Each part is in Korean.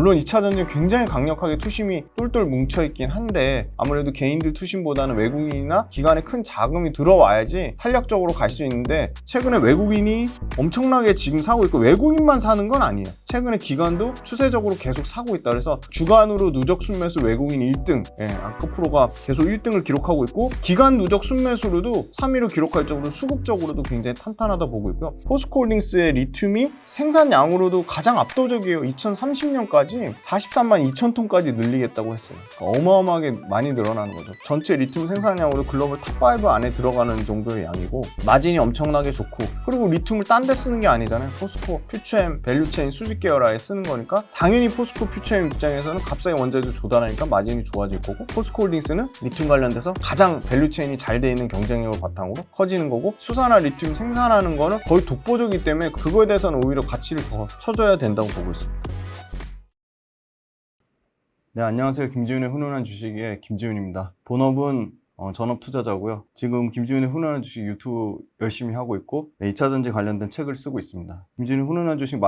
물론 2차 전지 굉장히 강력하게 투심이 똘똘 뭉쳐있긴 한데 아무래도 개인들 투심보다는 외국인이나 기관의 큰 자금이 들어와야지 탄력적으로 갈 수 있는데, 최근에 외국인이 엄청나게 지금 사고 있고 외국인만 사는 건 아니에요. 최근에 기관도 추세적으로 계속 사고 있다. 그래서 주간으로 누적 순매수 외국인 1등, 아크프로가 계속 1등을 기록하고 있고, 기간 누적 순매수로도 3위로 기록할 정도로 수급적으로도 굉장히 탄탄하다 보고 있고요. 포스코홀딩스의 리튬이 생산량으로도 가장 압도적이에요. 2030년까지 43만 2천 톤까지 늘리겠다고 했어요. 그러니까 어마어마하게 많이 늘어나는 거죠. 전체 리튬 생산량으로 글로벌 탑5 안에 들어가는 정도의 양이고, 마진이 엄청나게 좋고, 그리고 리튬을 딴 데 쓰는 게 아니잖아요. 포스코 퓨처엠 밸류체인 수직 계열화에 쓰는 거니까 당연히 포스코 퓨처엠 입장에서는 값싸게 원자재 조달하니까 마진이 좋아질 거고, 포스코홀딩스는 리튬 관련돼서 가장 밸류체인이 잘 돼 있는 경쟁력을 바탕으로 커지는 거고, 수산화 리튬 생산하는 거는 거의 독보적이기 때문에 그거에 대해서는 오히려 가치를 더 쳐줘야 된다고 보고 있습니다. 네, 안녕하세요. 김지훈의 훈훈한 주식의 김지훈입니다. 본업은 전업 투자자고요. 지금 김지훈의 훈훈한 주식 유튜브 열심히 하고 있고, 2차 전지 관련된 책을 쓰고 있습니다. 김지훈의 훈훈한 주식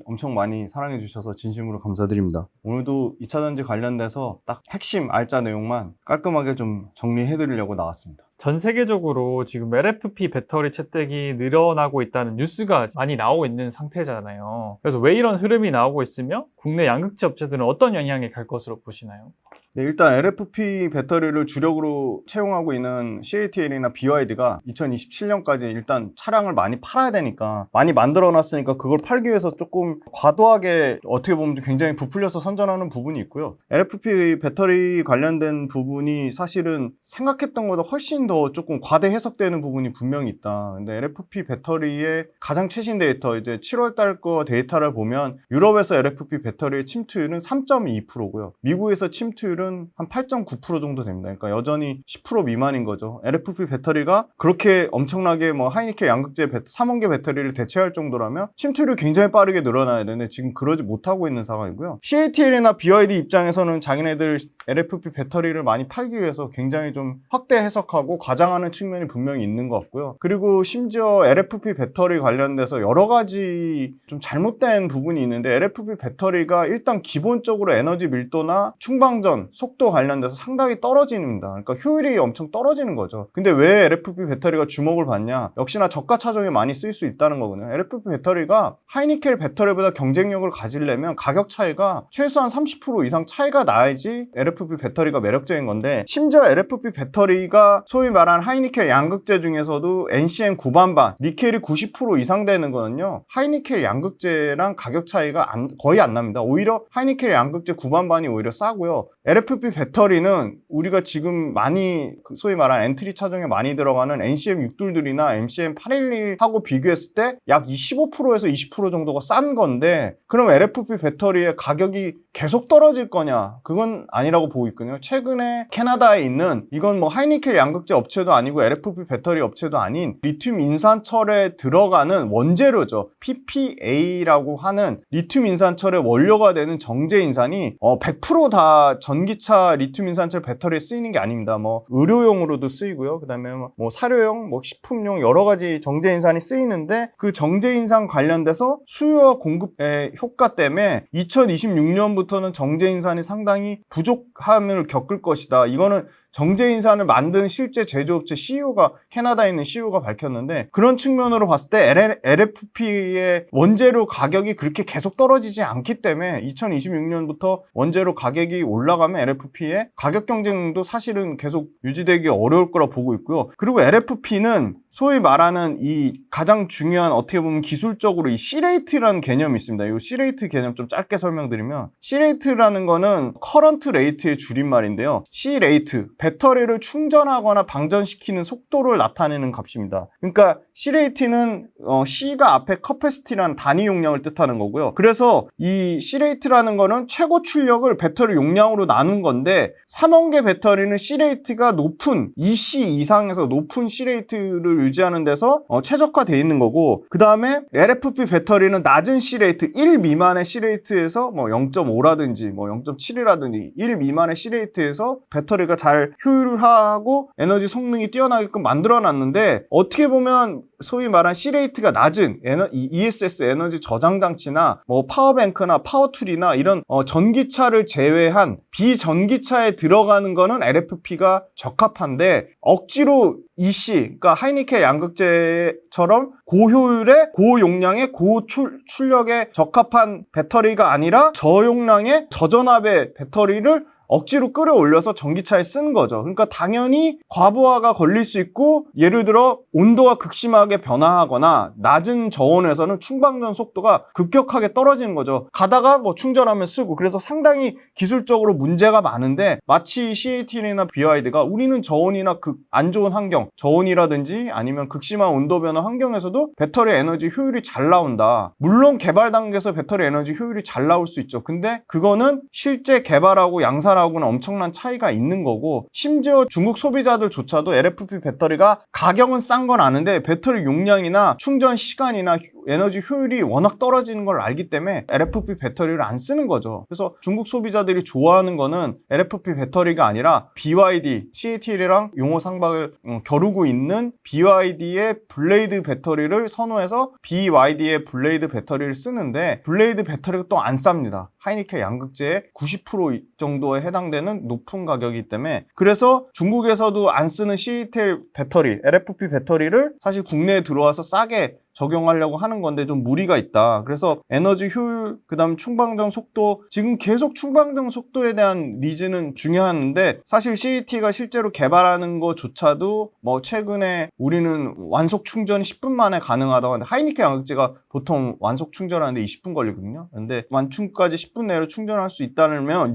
엄청 많이 사랑해 주셔서 진심으로 감사드립니다. 오늘도 2차 전지 관련돼서 딱 핵심 알짜 내용만 깔끔하게 좀 정리해 드리려고 나왔습니다. 전 세계적으로 지금 LFP 배터리 채택이 늘어나고 있다는 뉴스가 많이 나오고 있는 상태잖아요. 그래서 왜 이런 흐름이 나오고 있으며 국내 양극재 업체들은 어떤 영향이 갈 것으로 보시나요? 네, 일단 LFP 배터리를 주력으로 채용하고 있는 CATL이나 BYD가 2027년까지 일단 차량을 많이 팔아야 되니까, 많이 만들어놨으니까 그걸 팔기 위해서 조금 과도하게 어떻게 보면 굉장히 부풀려서 선전하는 부분이 있고요. LFP 배터리 관련된 부분이 사실은 생각했던 것보다 훨씬 더 조금 과대 해석되는 부분이 분명히 있다. 근데 LFP 배터리의 가장 최신 데이터, 이제 7월달 거 데이터를 보면 유럽에서 LFP 배터리의 침투율은 3.2%고요. 미국에서 침투율은 한 8.9% 정도 됩니다. 그러니까 여전히 10% 미만인 거죠. LFP 배터리가 그렇게 엄청나게 하이니켈 양극재 3원계 배터리를 대체할 정도라면 침투율이 굉장히 빠르게 늘어나야 되는데 지금 그러지 못하고 있는 상황이고요. CATL이나 BYD 입장에서는 자기네들 LFP 배터리를 많이 팔기 위해서 굉장히 좀 확대 해석하고 과장하는 측면이 분명히 있는 것 같고요. 그리고 심지어 LFP 배터리 관련돼서 여러 가지 좀 잘못된 부분이 있는데, LFP 배터리가 일단 기본적으로 에너지 밀도나 충방전, 속도 관련돼서 상당히 떨어집니다. 그러니까 효율이 엄청 떨어지는 거죠. 근데 왜 LFP 배터리가 주목을 받냐? 역시나 저가 차종에 많이 쓰일 수 있다는 거거든요. LFP 배터리가 하이니켈 배터리보다 경쟁력을 가지려면 가격 차이가 최소한 30% 이상 차이가 나야지 LFP 배터리가 매력적인 건데, 심지어 LFP 배터리가 소위 말하는 하이니켈 양극재 중에서도 NCM 9반반, 니켈이 90% 이상 되는 거는요, 하이니켈 양극재랑 가격 차이가 거의 안 납니다. 오히려 하이니켈 양극재 9반반이 오히려 싸고요. LFP 배터리는 우리가 지금 많이 소위 말하는 엔트리 차종에 많이 들어가는 NCM 622나 NCM 811하고 비교했을 때 약 15%에서 20% 정도가 싼 건데, 그럼 LFP 배터리의 가격이 계속 떨어질 거냐? 그건 아니라고 보고 있거든요. 최근에 캐나다에 있는, 이건 하이니켈 양극재 업체도 아니고 LFP 배터리 업체도 아닌 리튬 인산철에 들어가는 원재료죠. PPA라고 하는 리튬 인산철의 원료가 되는 정제 인산이 100% 다 전기차 리튬 인산철 배터리에 쓰이는 게 아닙니다. 의료용으로도 쓰이고요. 그 다음에 사료용, 식품용 여러 가지 정제 인산이 쓰이는데, 그 정제 인산 관련돼서 수요와 공급의 효과 때문에 2026년부터는 정제 인산이 상당히 부족함을 겪을 것이다. 이거는 정제 인산을 만든 실제 제조업체 CEO가, 캐나다에 있는 CEO가 밝혔는데, 그런 측면으로 봤을 때 LFP의 원재료 가격이 그렇게 계속 떨어지지 않기 때문에 2026년부터 원재료 가격이 올라가면 LFP의 가격 경쟁도 사실은 계속 유지되기 어려울 거라 보고 있고요. 그리고 LFP는 소위 말하는 이 가장 중요한, 어떻게 보면 기술적으로 이 C레이트라는 개념이 있습니다. 이 C레이트 개념 좀 짧게 설명드리면, C레이트라는 거는 커런트 레이트의 줄임말인데요. C레이트, 배터리를 충전하거나 방전시키는 속도를 나타내는 값입니다. 그러니까 C레이트는 C가 앞에 커패시티라는 단위 용량을 뜻하는 거고요. 그래서 이 C레이트라는 거는 최고 출력을 배터리 용량으로 나눈 건데, 3원계 배터리는 C레이트가 높은 2C 이상에서 높은 C레이트를 유지하는 데서 최적화되어 있는 거고, 그 다음에 LFP 배터리는 낮은 C레이트, 1 미만의 C레이트에서 0.5라든지 0.7이라든지 1 미만의 C레이트에서 배터리가 잘 효율하고 에너지 성능이 뛰어나게끔 만들어 놨는데, 어떻게 보면 소위 말한 C레이트가 낮은 ESS 에너지 저장 장치나 뭐 파워뱅크나 파워툴이나 이런 전기차를 제외한 비전기차에 들어가는 거는 LFP가 적합한데 억지로 EC, 그러니까 하이니켈 양극재처럼 고효율의 고용량의 고출력에 적합한 배터리가 아니라 저용량의 저전압의 배터리를 억지로 끌어올려서 전기차에 쓰는 거죠. 그러니까 당연히 과부하가 걸릴 수 있고, 예를 들어 온도가 극심하게 변화하거나 낮은 저온에서는 충방전 속도가 급격하게 떨어지는 거죠. 가다가 뭐 충전하면 쓰고, 그래서 상당히 기술적으로 문제가 많은데, 마치 CATL이나 BYD가 우리는 저온이나 안 좋은 환경, 저온이라든지 아니면 극심한 온도 변화 환경에서도 배터리 에너지 효율이 잘 나온다. 물론 개발 단계에서 배터리 에너지 효율이 잘 나올 수 있죠. 근데 그거는 실제 개발하고 양산하고는 엄청난 차이가 있는 거고, 심지어 중국 소비자들조차도 LFP 배터리가 가격은 싼 건 아는데 배터리 용량이나 충전 시간이나 에너지 효율이 워낙 떨어지는 걸 알기 때문에 LFP 배터리를 안 쓰는 거죠. 그래서 중국 소비자들이 좋아하는 거는 LFP 배터리가 아니라 BYD, CATL이랑 용어 상박을 겨루고 있는 BYD의 블레이드 배터리를 선호해서 BYD의 블레이드 배터리를 쓰는데, 블레이드 배터리가 또 안 쌉니다. 하이니켈 양극재의 90% 정도에 해당되는 높은 가격이기 때문에, 그래서 중국에서도 안 쓰는 CATL 배터리, LFP 배터리를 사실 국내에 들어와서 싸게 적용하려고 하는 건데 좀 무리가 있다. 그래서 에너지 효율, 그 다음 충방전 속도, 지금 계속 충방전 속도에 대한 니즈는 중요한데, 사실 CAT가 실제로 개발하는 것조차도 뭐 최근에 우리는 완속 충전이 10분 만에 가능하다고 하는데, 하이니켈 양극재가 보통 완속 충전하는데 20분 걸리거든요. 근데 완충까지 10분 내로 충전할 수 있다면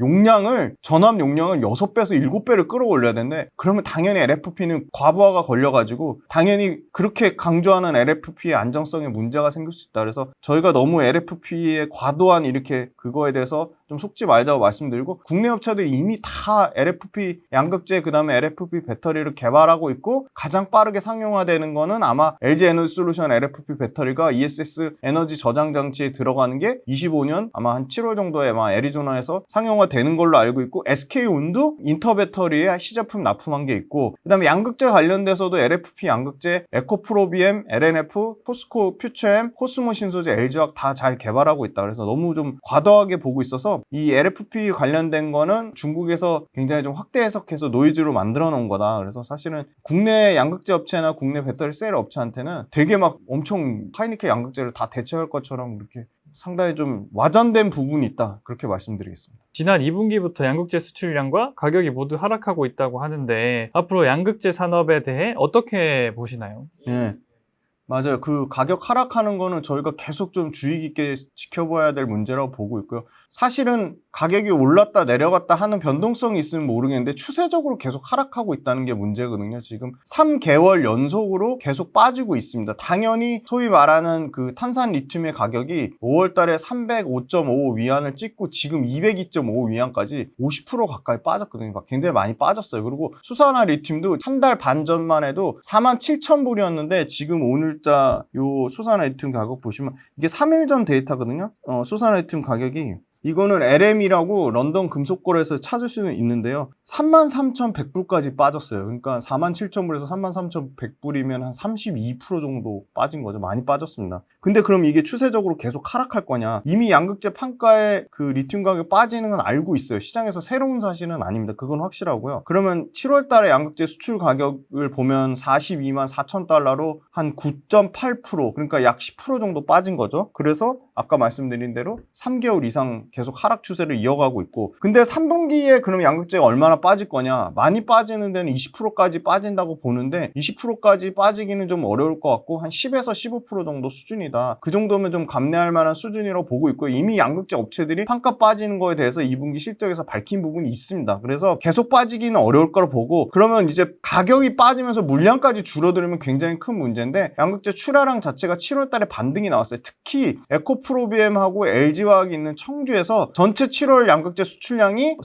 전압 용량을 6배에서 7배를 끌어올려야 되는데, 그러면 당연히 LFP는 과부하가 걸려가지고 당연히 그렇게 강조하는 LFP의 안정성에 문제가 생길 수 있다. 그래서 저희가 너무 LFP의 과도한 이렇게 그거에 대해서 좀 속지 말자고 말씀드리고, 국내 업체들이 이미 다 LFP 양극재, 그 다음에 LFP 배터리를 개발하고 있고, 가장 빠르게 상용화되는 거는 아마 LG 에너지 솔루션 LFP 배터리가 ESS 에너지 저장 장치에 들어가는 게 25년 아마 한 7월 정도에 아마 애리조나에서 상용화되는 걸로 알고 있고, SK온도 인터배터리에 시제품 납품한 게 있고, 그 다음에 양극재 관련돼서도 LFP 양극재, 에코프로비엠, LNF, 포스코, 퓨처엠, 코스모 신소재, LG화학 다 잘 개발하고 있다. 그래서 너무 좀 과도하게 보고 있어서 이 LFP 관련된 거는 중국에서 굉장히 좀 확대 해석해서 노이즈로 만들어 놓은 거다. 그래서 사실은 국내 양극재 업체나 국내 배터리 셀 업체한테는 되게 막 엄청 하이니켈 양극재를 다 대체할 것처럼 이렇게 상당히 좀 와전된 부분이 있다. 그렇게 말씀드리겠습니다. 지난 2분기부터 양극재 수출량과 가격이 모두 하락하고 있다고 하는데, 앞으로 양극재 산업에 대해 어떻게 보시나요? 네. 맞아요. 그 가격 하락하는 거는 저희가 계속 좀 주의 깊게 지켜봐야 될 문제라고 보고 있고요. 사실은 가격이 올랐다 내려갔다 하는 변동성이 있으면 모르겠는데, 추세적으로 계속 하락하고 있다는 게 문제거든요. 지금 3개월 연속으로 계속 빠지고 있습니다. 당연히 소위 말하는 그 탄산 리튬의 가격이 5월 달에 305.5 위안을 찍고 지금 202.5 위안까지 50% 가까이 빠졌거든요. 굉장히 많이 빠졌어요. 그리고 수산화 리튬도 한 달 반 전만 해도 47,000불이었는데 지금 오늘자 요 수산화 리튬 가격 보시면 이게 3일 전 데이터거든요. 수산화 리튬 가격이, 이거는 LM이라고 런던 금속거래소에서 찾을 수는 있는데요. 33,100불까지 빠졌어요. 그러니까 47,000불에서 33,100불이면 한 32% 정도 빠진 거죠. 많이 빠졌습니다. 근데 그럼 이게 추세적으로 계속 하락할 거냐? 이미 양극재 판가에 그 리튬 가격 빠지는 건 알고 있어요. 시장에서 새로운 사실은 아닙니다. 그건 확실하고요. 그러면 7월 달에 양극재 수출 가격을 보면 42만 4천 달러로 한 9.8%, 그러니까 약 10% 정도 빠진 거죠. 그래서 아까 말씀드린 대로 3개월 이상 계속 하락 추세를 이어가고 있고, 근데 3분기에 그럼 양극재가 얼마나 빠질 거냐? 많이 빠지는 데는 20%까지 빠진다고 보는데, 20%까지 빠지기는 좀 어려울 것 같고, 한 10에서 15% 정도 수준이다. 그 정도면 좀 감내할 만한 수준이라고 보고 있고, 이미 양극재 업체들이 판가 빠지는 거에 대해서 2분기 실적에서 밝힌 부분이 있습니다. 그래서 계속 빠지기는 어려울 거로 보고, 그러면 이제 가격이 빠지면서 물량까지 줄어들면 굉장히 큰 문제인데, 양극재 출하량 자체가 7월 달에 반등이 나왔어요. 특히 에코프로비엠하고 LG화학이 있는 청주 수주에서 전체 7월 양극재 수출량은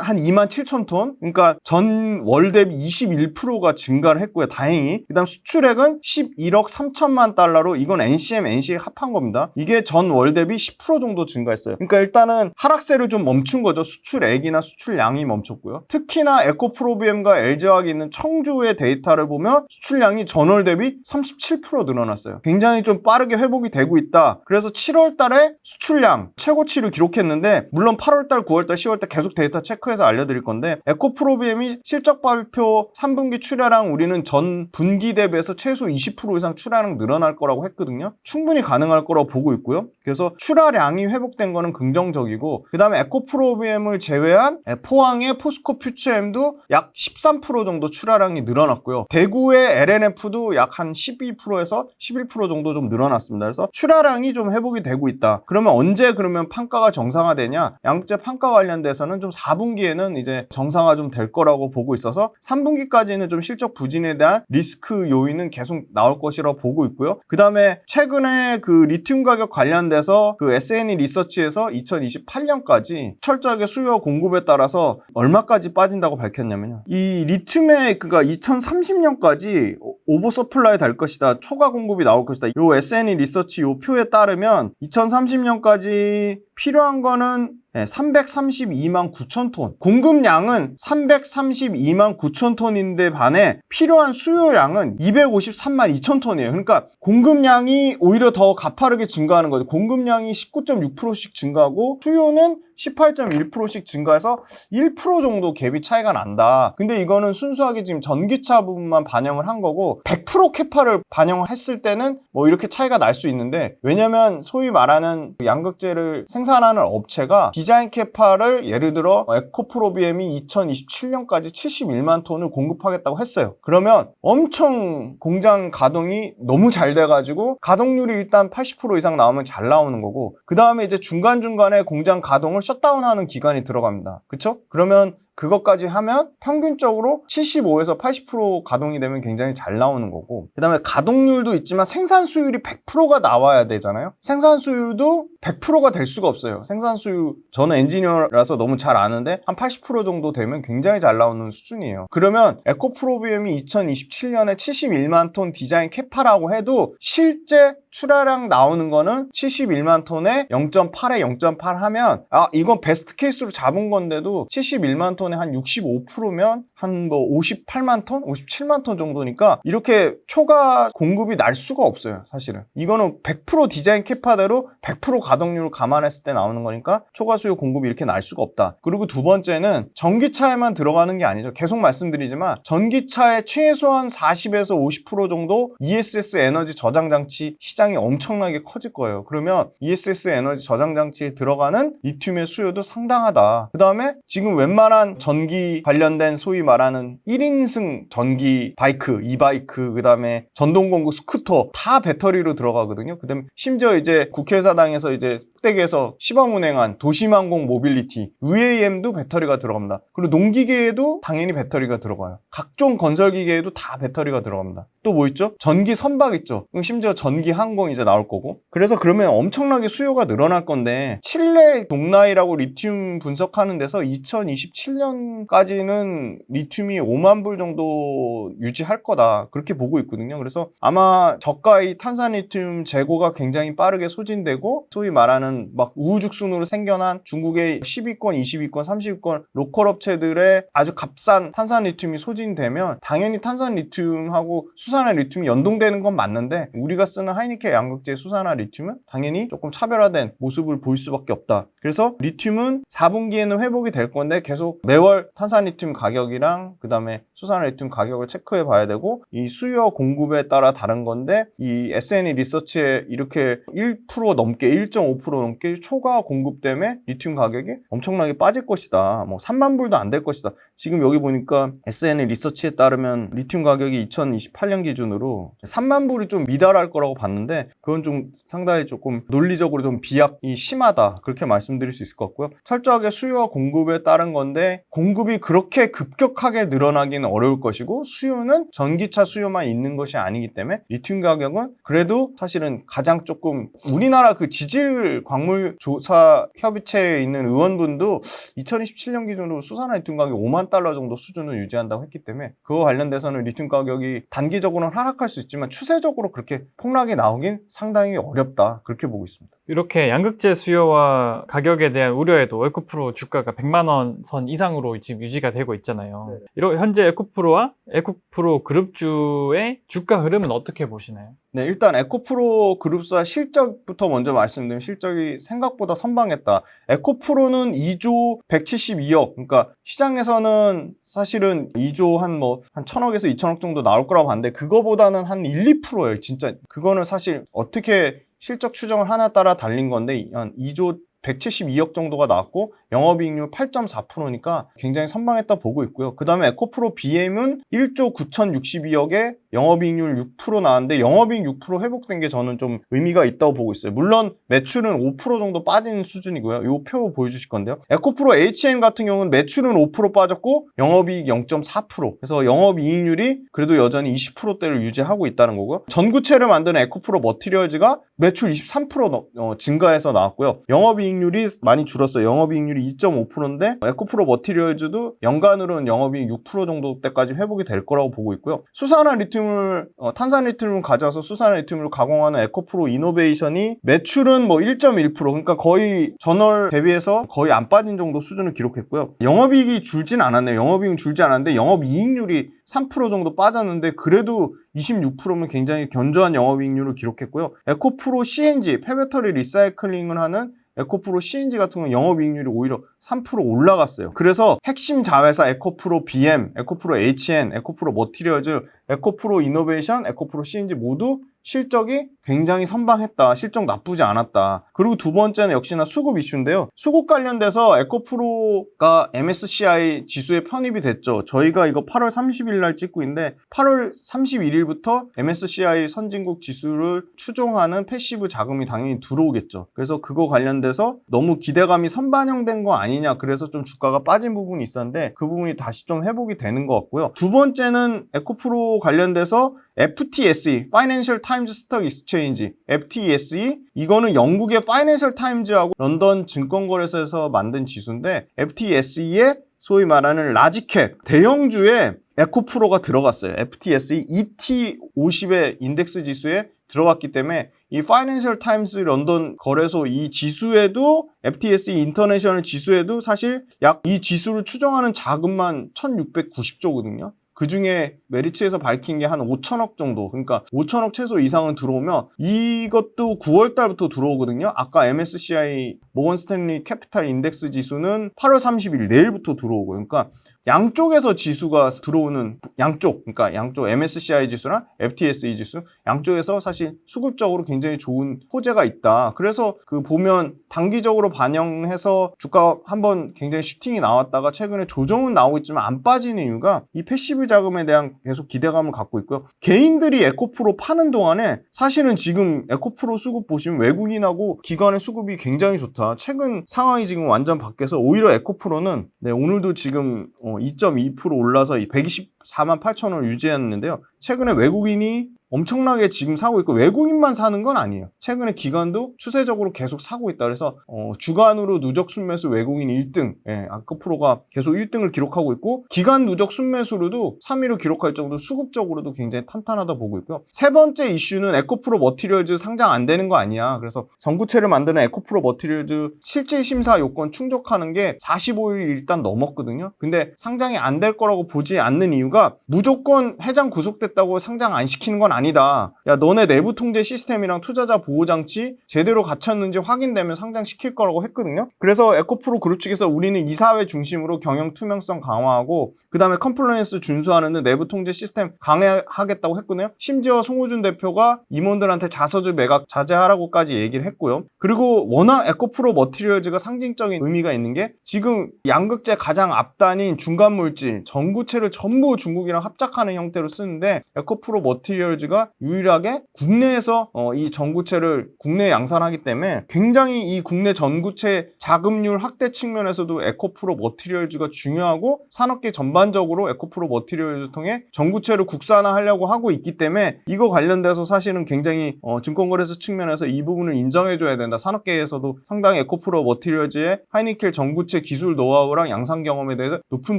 한 27,000톤, 그러니까 전월 대비 21%가 증가를 했고요. 다행히. 그다음 수출액은 11억 3천만 달러로 이건 NCA 합한 겁니다. 이게 전월 대비 10% 정도 증가했어요. 그러니까 일단은 하락세를 좀 멈춘 거죠. 수출액이나 수출량이 멈췄고요. 특히나 에코프로비엠과 LG화학이 있는 청주의 데이터를 보면 수출량이 전월 대비 37% 늘어났어요. 굉장히 좀 빠르게 회복이 되고 있다. 그래서 7월 달에 수출량 최고치를 기록했는데, 물론 8월 달, 9월 달, 10월 달 계속 데이터 체크해서 알려드릴 건데, 에코프로비엠이 실적 발표 3분기 출하량 우리는 전 분기 대비해서 최소 20% 이상 출하량 늘어날 거라고 했거든요. 충분히 가능할 거라고 보고 있고요. 그래서 출하량이 회복된 거는 긍정적이고, 그 다음에 에코프로비엠을 제외한 포항의 포스코 퓨처엠도 약 13% 정도 출하량이 늘어났고요. 대구의 LNF도 약 한 12%에서 11% 정도 좀 늘어났습니다. 그래서 출하량이 좀 회복이 되고 있다. 그러면 언제 판가가 정상화되냐? 양극재 판가 관련돼서는 좀 4분기에는 이제 정상화 좀 될 거라고 보고 있어서 3분기까지는 좀 실적 부진에 대한 리스크 요인은 계속 나올 것이라고 보고 있고요. 그 다음에 최근에 그 리튬 가격 관련돼서 그 S&E 리서치에서 2028년까지 철저하게 수요 공급에 따라서 얼마까지 빠진다고 밝혔냐면요. 이 리튬의 그가 2030년까지 오버 서플라이 될 것이다. 초과 공급이 나올 것이다. 요 S&E 리서치 요 표에 따르면 2030년까지 필요한 거는 332만 9천 톤. 공급량은 332만 9천 톤인데 반해 필요한 수요량은 253만 2천 톤이에요. 그러니까 공급량이 오히려 더 가파르게 증가하는 거죠. 공급량이 19.6%씩 증가하고 수요는 18.1%씩 증가해서 1% 정도 갭이 차이가 난다. 근데 이거는 순수하게 지금 전기차 부분만 반영을 한 거고 100% 캐파를 반영했을 때는 뭐 이렇게 차이가 날 수 있는데, 왜냐면 소위 말하는 양극재를 생산하는 업체가 디자인 캐파를 예를 들어 에코프로비엠이 2027년까지 71만 톤을 공급하겠다고 했어요. 그러면 엄청 공장 가동이 너무 잘 돼가지고 가동률이 일단 80% 이상 나오면 잘 나오는 거고, 그 다음에 이제 중간중간에 공장 가동을 셧다운하는 기간이 들어갑니다. 그쵸? 그러면 그것까지 하면 평균적으로 75에서 80% 가동이 되면 굉장히 잘 나오는 거고, 그 다음에 가동률도 있지만 생산 수율이 100%가 나와야 되잖아요. 생산 수율도 100%가 될 수가 없어요. 생산 수율, 저는 엔지니어라서 너무 잘 아는데 한 80% 정도 되면 굉장히 잘 나오는 수준이에요. 그러면 에코프로비엠이 2027년에 71만 톤 디자인 캐파라고 해도 실제 출하량 나오는 거는 71만 톤에 0.8에 0.8 하면 이건 베스트 케이스로 잡은 건데도 71만 톤에 한 65%면 한 뭐 58만 톤? 57만 톤 정도니까 이렇게 초과 공급이 날 수가 없어요. 사실은 이거는 100% 디자인 캐파대로 100% 가동률을 감안했을 때 나오는 거니까 초과 수요 공급이 이렇게 날 수가 없다. 그리고 두 번째는 전기차에만 들어가는 게 아니죠. 계속 말씀드리지만 전기차의 최소한 40에서 50% 정도 ESS 에너지 저장 장치 시장이 엄청나게 커질 거예요. 그러면 ESS 에너지 저장 장치에 들어가는 리튬의 수요도 상당하다. 그 다음에 지금 웬만한 전기 관련된 소위 말하는 1인승 전기 바이크, 이바이크, 그 다음에 전동공구 스쿠터 다 배터리로 들어가거든요. 그 다음에 심지어 이제 국회의사당에서 이제 꼭대기에서 시범 운행한 도심항공 모빌리티 UAM도 배터리가 들어갑니다. 그리고 농기계에도 당연히 배터리가 들어가요. 각종 건설기계에도 다 배터리가 들어갑니다. 또 뭐 있죠? 전기 선박 있죠. 심지어 전기 항공 이제 나올 거고. 그래서 그러면 엄청나게 수요가 늘어날 건데, 칠레 동나이라고 리튬 분석하는 데서 2027년까지는 리튬이 5만 불 정도 유지할 거다, 그렇게 보고 있거든요. 그래서 아마 저가의 탄산 리튬 재고가 굉장히 빠르게 소진되고, 소위 말하는 막 우후죽순으로 생겨난 중국의 10위권, 20위권, 30위권 로컬 업체들의 아주 값싼 탄산 리튬이 소진되면 당연히 탄산 리튬하고 수산화 리튬이 연동되는 건 맞는데, 우리가 쓰는 하이니켈 양극재 수산화 리튬은 당연히 조금 차별화된 모습을 보일 수밖에 없다. 그래서 리튬은 4분기에는 회복이 될 건데 계속 매월 탄산 리튬 가격이랑 그 다음에 수산화 리튬 가격을 체크해 봐야 되고, 이 수요 공급에 따라 다른 건데, 이 S&E 리서치에 이렇게 1% 넘게 1.5% 넘게 초과 공급 때문에 리튬 가격이 엄청나게 빠질 것이다. 뭐 3만 불도 안 될 것이다. 지금 여기 보니까 S&E 리서치에 따르면 리튬 가격이 2028년 기준으로 3만 불이 좀 미달할 거라고 봤는데, 그건 좀 상당히 조금 논리적으로 좀 비약이 심하다, 그렇게 말씀드릴 수 있을 것 같고요. 철저하게 수요와 공급에 따른 건데, 공급이 그렇게 급격하게 늘어나기는 어려울 것이고, 수요는 전기차 수요만 있는 것이 아니기 때문에 리튬 가격은 그래도 사실은 가장 조금 우리나라 그 지질 광물조사협의체에 있는 의원분도 2027년 기준으로 수산화 리튬 가격이 $50,000 정도 수준을 유지한다고 했기 때문에 그거 관련돼서는 리튬 가격이 단기적으로는 하락할 수 있지만 추세적으로 그렇게 폭락이 나오긴 상당히 어렵다. 그렇게 보고 있습니다. 이렇게 양극재 수요와 가격에 대한 우려에도 에코프로 주가가 100만 원 선 이상으로 지금 유지가 되고 있잖아요. 이런 현재 에코프로와 에코프로 그룹주의 주가 흐름은 어떻게 보시나요? 네, 일단 에코프로 그룹사 실적부터 먼저 말씀드리면 실적이 생각보다 선방했다. 에코프로는 2조 172억, 그러니까 시장에서는 사실은 2조 한 1,000억에서 2,000억 정도 나올 거라고 봤는데 그거보다는 한 1, 2%예요. 진짜 그거는 사실 어떻게 실적 추정을 하나 따라 달린 건데 한 2조 172억 정도가 나왔고 영업이익률 8.4%니까 굉장히 선방했다 보고 있고요. 그 다음에 에코프로 BM은 1조 9,062억에 영업이익률 6% 나왔는데 영업이익 6% 회복된 게 저는 좀 의미가 있다고 보고 있어요. 물론 매출은 5% 정도 빠지는 수준이고요. 이 표 보여주실 건데요. 에코프로 HN 같은 경우는 매출은 5% 빠졌고 영업이익 0.4%. 그래서 영업이익률이 그래도 여전히 20%대를 유지하고 있다는 거고요. 전구체를 만드는 에코프로 머티리얼즈가 매출 23% 증가해서 나왔고요. 영업이익률이 많이 줄었어요. 영업이익률이 2.5%인데 에코프로 머티리얼즈도 연간으로는 영업이익 6% 정도 때까지 회복이 될 거라고 보고 있고요. 수산화 리튬을 탄산 리튬을 가져와서 수산화 리튬을 가공하는 에코프로 이노베이션이 매출은 1.1% 그러니까 거의 전월 대비해서 거의 안 빠진 정도 수준을 기록했고요. 영업이익이 줄진 않았네요. 영업이익은 줄지 않았는데 영업이익률이 3% 정도 빠졌는데 그래도 26%면 굉장히 견조한 영업이익률을 기록했고요. 에코프로 CNG, 폐배터리 리사이클링을 하는 에코프로 CNG 같은 경우는 영업이익률이 오히려 3% 올라갔어요. 그래서 핵심 자회사 에코프로 BM, 에코프로 HN, 에코프로 머티리얼즈, 에코프로 이노베이션, 에코프로 CNG 모두 실적이 굉장히 선방했다. 실적 나쁘지 않았다. 그리고 두 번째는 역시나 수급 이슈인데요. 수급 관련돼서 에코프로가 MSCI 지수에 편입이 됐죠. 저희가 이거 8월 30일 날 찍고 있는데 8월 31일부터 MSCI 선진국 지수를 추종하는 패시브 자금이 당연히 들어오겠죠. 그래서 그거 관련돼서 너무 기대감이 선반영된 거 아니냐. 그래서 좀 주가가 빠진 부분이 있었는데 그 부분이 다시 좀 회복이 되는 것 같고요. 두 번째는 에코프로 관련돼서 FTSE, Financial Times Stock Exchange, FTSE, 이거는 영국의 Financial Times하고 런던 증권거래소에서 만든 지수인데 FTSE의 소위 말하는 라지캡, 대형주에 에코프로가 들어갔어요. FTSE ET50의 인덱스 지수에 들어갔기 때문에 이 Financial Times 런던 거래소 이 지수에도 FTSE 인터내셔널 지수에도 사실 약 이 지수를 추정하는 자금만 1,690조거든요. 그 중에 메리츠에서 밝힌 게 한 5천억 정도, 그러니까 5천억 최소 이상은 들어오면 이것도 9월 달부터 들어오거든요. 아까 MSCI 모건 스탠리 캐피탈 인덱스 지수는 8월 30일 내일부터 들어오고, 그러니까 양쪽에서 지수가 들어오는 그러니까 양쪽 MSCI 지수나 FTSE 지수 양쪽에서 사실 수급적으로 굉장히 좋은 호재가 있다. 그래서 그 보면 단기적으로 반영해서 주가 한번 굉장히 슈팅이 나왔다가 최근에 조정은 나오고 있지만 안 빠지는 이유가 이 패시브 자금에 대한 계속 기대감을 갖고 있고요. 개인들이 에코프로 파는 동안에 사실은 지금 에코프로 수급 보시면 외국인하고 기관의 수급이 굉장히 좋다. 최근 상황이 지금 완전 바뀌어서 오히려 에코프로는 오늘도 지금 2.2% 올라서 124만 8천원을 유지했는데요. 최근에 외국인이 엄청나게 지금 사고 있고 외국인만 사는 건 아니에요. 최근에 기관도 추세적으로 계속 사고 있다. 그래서 주간으로 누적 순매수 외국인 1등, 에코프로가 계속 1등을 기록하고 있고 기간 누적 순매수로도 3위로 기록할 정도로 수급적으로도 굉장히 탄탄하다 보고 있고요. 세 번째 이슈는 에코프로 머티리얼즈 상장 안 되는 거 아니야. 그래서 전구체를 만드는 에코프로 머티리얼즈 실질 심사 요건 충족하는 게 45일 일단 넘었거든요. 근데 상장이 안 될 거라고 보지 않는 이유가 무조건 회장 구속됐다고 상장 안 시키는 건 아니다. 야, 너네 내부 통제 시스템이랑 투자자 보호 장치 제대로 갖췄는지 확인되면 상장시킬 거라고 했거든요. 그래서 에코프로 그룹 측에서 우리는 이사회 중심으로 경영 투명성 강화하고 그 다음에 컴플라이언스 준수하는 내부 통제 시스템 강화하겠다고 했거든요. 심지어 송호준 대표가 임원들한테 자서주 매각 자제하라고까지 얘기를 했고요. 그리고 워낙 에코프로 머티리얼즈가 상징적인 의미가 있는 게 지금 양극재 가장 앞단인 중간 물질, 전구체를 전부 중국이랑 합작하는 형태로 쓰는데 에코프로 머티리얼즈가 노이즈가 유일하게 국내에서 이 전구체를 국내에 양산하기 때문에 굉장히 이 국내 전구체 자급률 확대 측면에서도 에코프로 머티리얼즈가 중요하고 산업계 전반적으로 에코프로 머티리얼즈 통해 전구체를 국산화하려고 하고 있기 때문에 이거 관련돼서 사실은 굉장히 증권거래소 측면에서 이 부분을 인정해줘야 된다. 산업계에서도 상당히 에코프로 머티리얼즈의 하이니켈 전구체 기술 노하우랑 양산 경험에 대해서 높은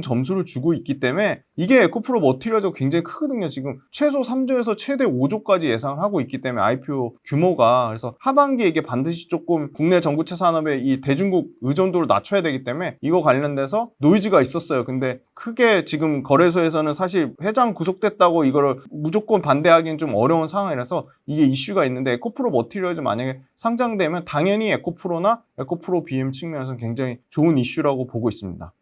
점수를 주고 있기 때문에 이게 에코프로 머티리얼즈가 굉장히 크거든요. 지금 최소 3조에서 최대 5조까지 예상을 하고 있기 때문에 IPO 규모가 그래서 하반기에 이게 반드시 조금 국내 전구체 산업의 이 대중국 의존도를 낮춰야 되기 때문에 이거 관련돼서 노이즈가 있었어요. 근데 크게 지금 거래소에서는 사실 회장 구속됐다고 이거를 무조건 반대하기는 좀 어려운 상황이라서 이게 이슈가 있는데 에코프로 머티리얼즈 만약에 상장되면 당연히 에코프로나 에코프로 BM 측면에서는 굉장히 좋은 이슈라고 보고 있습니다.